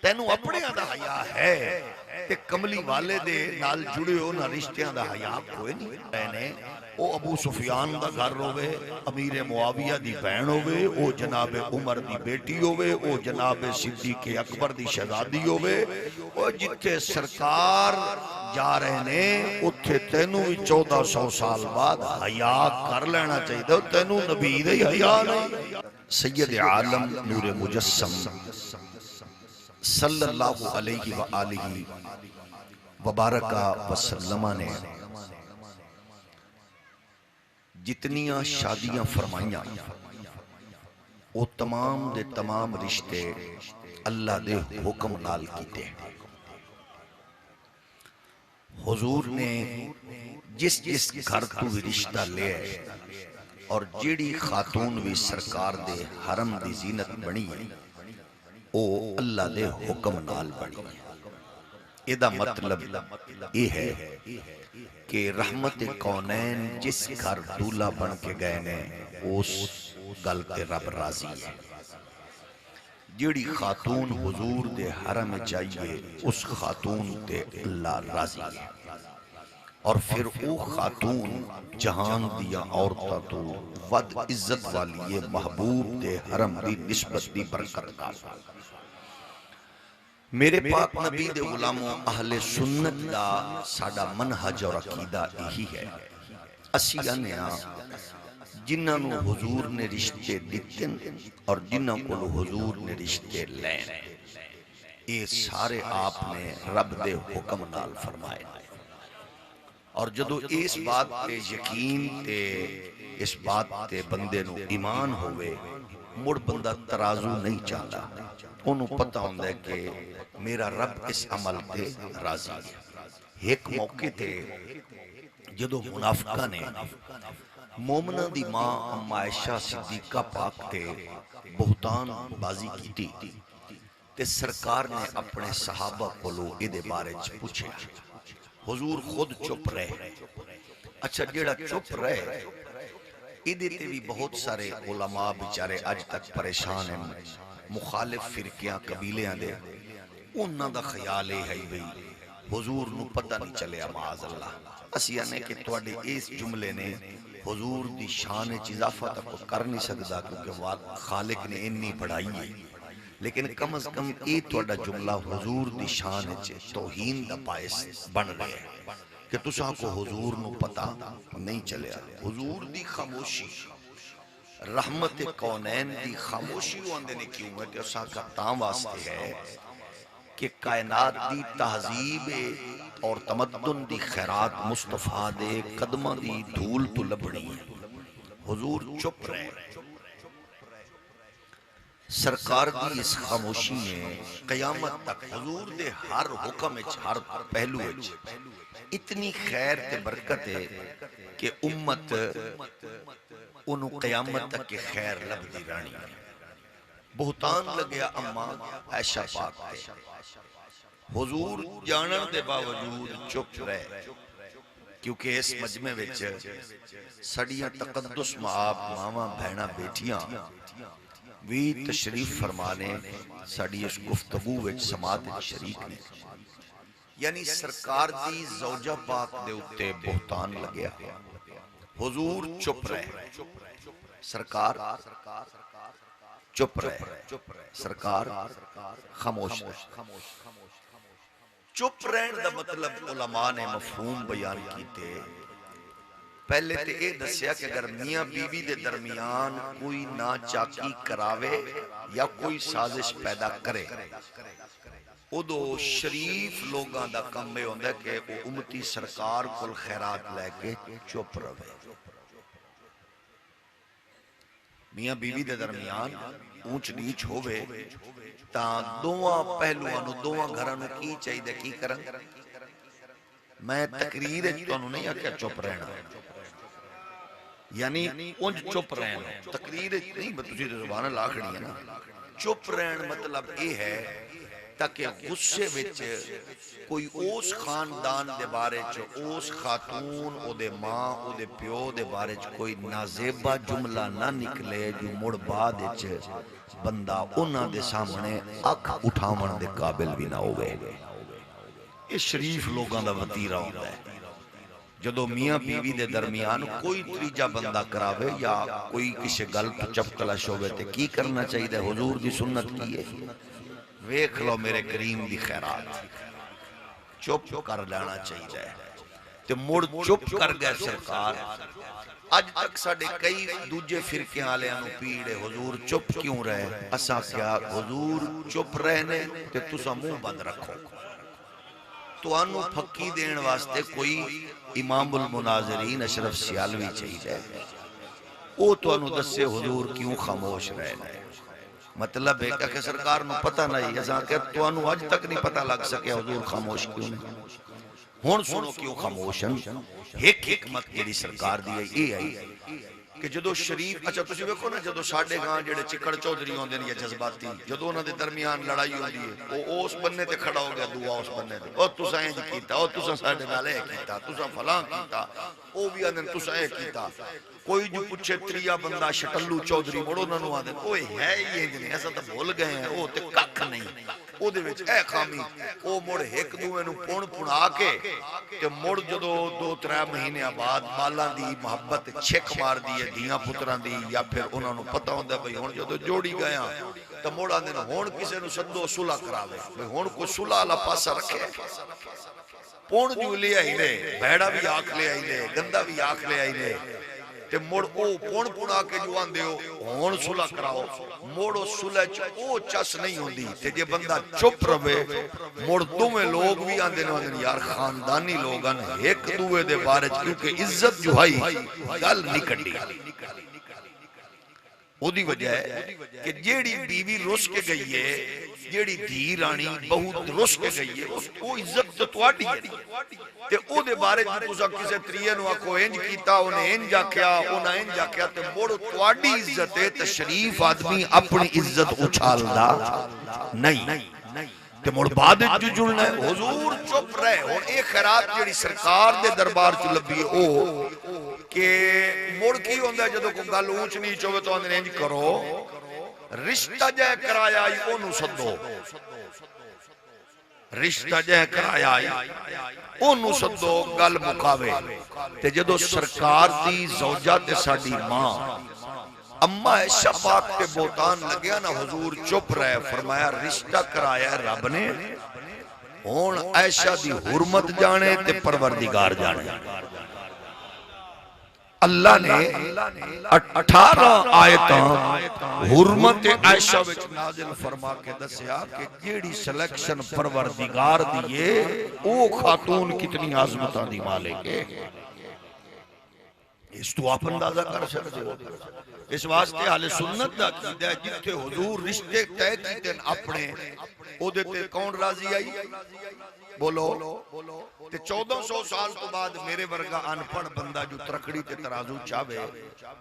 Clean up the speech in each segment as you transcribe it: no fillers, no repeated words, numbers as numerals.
تینوں اپنے دا حیا ہے تے کملی والے دے نال جڑے ہو نہ رشتیاں دا حیا کوئی نہیں رہنے او ابو سفیان دا گھر ہوئے امیر معاویہ دی بہن ہوئے او جناب عمر دی بیٹی ہوئے او جناب صدیق اکبر دی شہزادی ہوئے او جتھے سرکار جا رہے نے اتھے تینوں بھی 1400 سال بعد حیا کر لینا چاہیے تینوں نبی دے حیا نہیں سید عالم نور مجسم صلی اللہ علیہ وآلہ وبارکہ وسلمہ نے جتنیاں شادیاں فرمائیاں وہ تمام دے تمام رشتے اللہ دے حکم نال کیتے حضور نے جس جس گھر تو بھی رشتہ لے اور جیڑی خاتون بھی سرکار دے حرم دی زینت بنی ہے او اللہ دے حکم نال بنی ہے ایدہ مطلب یہ ہے کہ رحمت کونین جس گھر دولا بن کے گئے نے اس گل تے رب راضی ہے جیڑی خاتون حضور دے حرم چاہیے اس خاتون تے اللہ راضی ہے اور پھر او خاتون جہان دیا عورتہ تو ود عزت والی یہ محبوب دے حرم دی نسبت دی برکت کا میرے پاک نبی دے غلاموں اہل سنت دا ساڑا منہج اور عقیدہ یہی ہے اسی انہاں جنہاں نو حضور نے رشتے دیتن اور جنہاں کو حضور نے رشتے لین یہ سارے آپ نے رب دے حکم نال فرمائے اور جدو اس بات پہ یقین تے اس بات تے بندے نو ایمان ہوئے مڑ بندہ ترازو نہیں چاہتا انہوں پتہ ہوں دے کہ میرا رب اس عمل تے راضی ہے ایک موقع تے جدو منافقہ نے مومنہ دی ماں اما عائشہ صدیقہ پاک تے بہتان بازی کی تھی تے سرکار نے اپنے صحابہ کو لو ادھے بارے پوچھے حضور خود چپ رہے اچھا جیڑا چپ رہے ادھے تے بھی بہت سارے علماء بیچارے آج تک پریشان ہیں مخالف فرقیاں قبیلیاں دے انہاں دا خیال ہے بھئی حضور نو پتہ نہیں چلے معاذ اللہ اسیہ نے کہ توڑے اس جملے نے حضور دی شان اضافہ تک کر نہیں سکتا کیونکہ خالق نے انی پڑھائی ہے لیکن کم از کم یہ توڑا جملہ حضور دی شان توہین دا باعث بن رہے ہیں کہ تساں کو حضور نو پتہ نہیں چلے حضور دی خاموشی رحمت کونین دی خاموشی ہوندے نے کیوں ہے کہ اساں کا تام واسطے ہے کہ کائنات دی تہذیب اور تمدن دی خیرات مصطفیٰ دے قدمہ دی دھول تو لبڑی ہے حضور چپ رہے سرکار دی اس خاموشی میں قیامت تک حضور دے ہر حکم ہر پہلو اتنی خیر تے برکت ہے کہ امت انہوں قیامت تک کے خیر لب دی رانی ہے بہتان لگیا اما عائشہ پاک تے حضور جانن دے باوجود چپ رہے کیونکہ اس مجمع وچ سڑیاں تقدس معاب ماما بہنا بیٹیاں وی تشریف فرمانے سڑی اس گفتگو وچ سماعت شریک نے یعنی سرکار دی زوجہ پاک دے اتے بہتان لگیا حضور چپ رہے سرکار چپ رہے سرکار خاموش رہے چپ رہن دا مطلب علماء نے مفہوم بیان کیتے پہلے تے اے دسیا کہ اگر میاں بی بی دے درمیان کوئی ناچاکی کراوے یا کوئی سازش پیدا کرے ادو شریف لوگاں دا کم میں ہوندہ کہ وہ امتی سرکار کل خیرات لے کے چپ رہے میاں بی بی دے درمیان اونچ نیچ ہوئے تاں دوہاں پہلوانو دوہاں گھرانو کی چاہی دے کی کرن میں تقریر تو نہیں آکیا چپ رہنا یعنی انج چپ رہنا تقریر نہیں تسی دے زبان اللہ کھڑی ہے نا چپ رہن مطلب یہ ہے تاکہ غصے وچ کوئی اس خاندان دے بارے چ اس خاتون او دے ماں او دے پیو دے بارے چ کوئی نازیبا جملہ نہ نکلے جو مڑ بعد وچ بندہ انہاں دے سامنے اکھ اٹھاون دے قابل بھی نہ ہوئے. یہ شریف لوگاں دا وتیرہ ہوندا ہے. جدو میاں بیوی دے درمیان کوئی تریجا بندہ کراوے یا کوئی کسی گل تو چپکلش ہوئے تے کی کرنا چاہیے؟ حضور دی سنت کی ہے، ویکھ لو میرے کریم دی خیرات، چپ کر لینا چاہیے. تے مڑ چپ کر گئے سرکار. اج تک ساڑے کئی دوجے فرقے آلیاں نو پیڑے حضور چپ کیوں رہے؟ اساں کیا حضور چپ رہنے تے تسا منہ بند رکھو. تو انو پھکی دین واسطے کوئی امام المناظرین اشرف سیالوی چاہیے. او تو انو دسے حضور کیوں خاموش رہنے. مطلب ہے کہ سرکار نو پتہ نہیں، ایسا کہ تو انو آج تک نہیں پتہ لگ سکے حضور خاموش کیوں نہیں. ہون سنو کیوں خاموشن. ایک حکمت جیڑی سرکار دی ہے یہ آئی کہ جدو شریف، اچھا تسی ویکھو نا جدو ساڑھے گاں جڑے چکڑ چودھری ہوندے ہیں یا جذباتی، جدو انہاں دے درمیان لڑائی ہوندی ہے او اس بننے تے کھڑا ہو گیا، دعا اس بننے تے، او تساں انج کیتا، او تساں ساڑھے نال اے کیتا، تساں فلاں کیتا، او بھی آندن تساں اے کیتا. کوئی جو پوچھے تریا بندہ شٹلو چودھری مڑو ننو آندن اوے ہے یہ انج نہیں، ایسا تو بھول گئے ہیں، او تے ککھ نہیں. او دے وچ اے خامی او مڑ ایک دوے نو پون پڑا کے تے مڑ جدو 2-3 مہینے بعد بالاں دی محبت چھک مار دی ہے دیاں پتراں دی، یا پھر انہاں نو پتہ ہوندا ہے بھئی ہن جدو جوڑی گیا تے مڑ آندے نے ہن کسے نو سدو صلح کراوے، بھئی ہن کوئی صلح والا پاسا رکھے. پون جو لے آئی لے، بھیڑا بھی آکھ لے آئی لے، گندا بھی آکھ لے آئی لے تے مڑ او پون پڑا کے جو آندے ہو ہون صلح کراؤ. موڑو صلح چ او چس نہیں ہوندی تے جے بندہ چپ رہے مڑ دوویں لوگ بھی آندے نے یار خاندانی لوگن ایک دوے دے بارے کیونکہ عزت جو ہے گل نہیں کڈی. او دی وجہ ہے کہ جیڑی بیوی رس کے گئی ہے، جیڑی دھی رانی بہت رس کے گئی ہے، او عزت تو تواڈی ہے تے او دے بارے تساں کسے تریے نو آکھو انج کیتا، اونے انج آکھیا، اونا انج آکھیا تے مڑ تواڈی عزت ہے. تے شریف آدمی اپنی عزت اچھالدا نہیں تے مڑ بعد جو جڑنا ہے. حضور چپ رہے. اور ایک خیرات جیڑی سرکار دے دربار چ لبی ہے او کہ مڑ کی ہوندہ ہے جدو کو گل اونچ نیچ ہوئے تو اندر انج کرو، رشتہ جے کرایا آئی اونو سدو، رشتہ جے کرایا آئی اونو سدو گل مقاوے. تے جدو سرکار دی زوجہ تے ساڑی ماں اما عائشہ پاک تے بوتان لگیا نا حضور چپ رہے. فرمایا رشتہ کرایا ہے رب نے، ہون عائشہ دی حرمت جانے تے پروردگار جانے. اللہ نے 18 آیتاں حرمت عائشہ وچ نازل فرما کے دسیا کہ جیڑی سلیکشن پروردگار دیئے او خاتون کتنی عظمتاں دی مالک ہے. اس تو آپ اندازہ کر سکتے ہو. اس واسطے اہل سنت دا عقیدہ ہے جتھے حضور رشتے طے کیتے اپنے او دیتے کون راضی آئی؟ بولو. تے 1400 سال تو بعد میرے ورگا ان پڑھ بندہ جو ترکڑی تے ترازو چاہے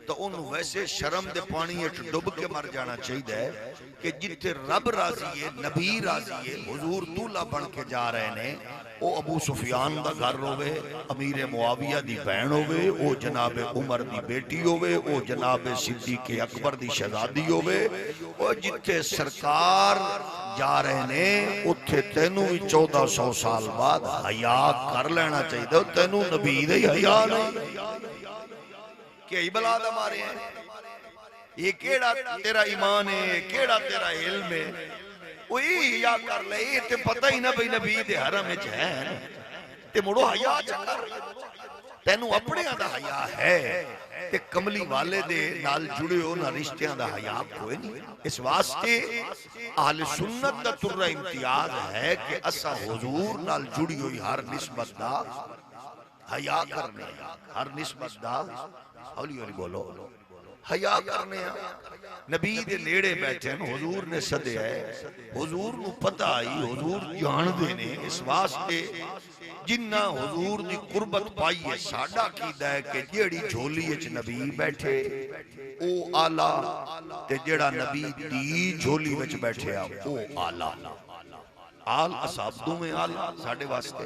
تو انہوں ویسے شرم دے پانی اچھ ڈب کے مر جانا چاہیے کہ جتھے رب راضی ہے، نبی راضی ہے، حضور دولہ بن کے جا رہے ہیں. او ابو سفیان دا گھر ہوئے، امیر معاویہ دی بہن ہوئے، او جناب عمر دی بیٹی ہوئے، او جناب صدیق اکبر دی شہزادی ہوئے. او جتھے سرکار جا رہے ہیں اتھے تینوں 1400 سال بعد حیا کر لینا چاہیے. تینوں نبی دے حیا نہیں کہ ہی بلا دا مارے ہیں. یہ کیڑا تیرا ایمان ہے، کیڑا تیرا علم ہے؟ وہی حیا کر لے. یہ تے پتہ ہی نہ بھئی نبی دے حرم وچ ہے تے مڑو حیا چکر تینوں اپنے دا حیا ہے تے کملی والے دے نال جڑے ہو نہ رشتیاں دا حیا کوئی نہیں. اس واسطے اہل سنت دا ترہ امتیاز ہے کہ اسا حضور نال جڑی ہوئی ہر نسبت دا حیا کرنے، ہر نسبت دا ہولی ہولی بولو حیا کرنے. نبی دے نیڑے بیٹھے ہیں، حضور نے صدے ہے، حضور نو پتہ آئی، حضور جان دینے. اس واسطے جنہ حضور دی قربت پائی ہے ساڑھا عقیدہ ہے کہ جیڑی جھولی اچ نبی بیٹھے او آلہ تے جیڑا نبی دی جھولی وچ بیٹھے او آلہ. آل اصحاب میں آل ساڑھے واسطے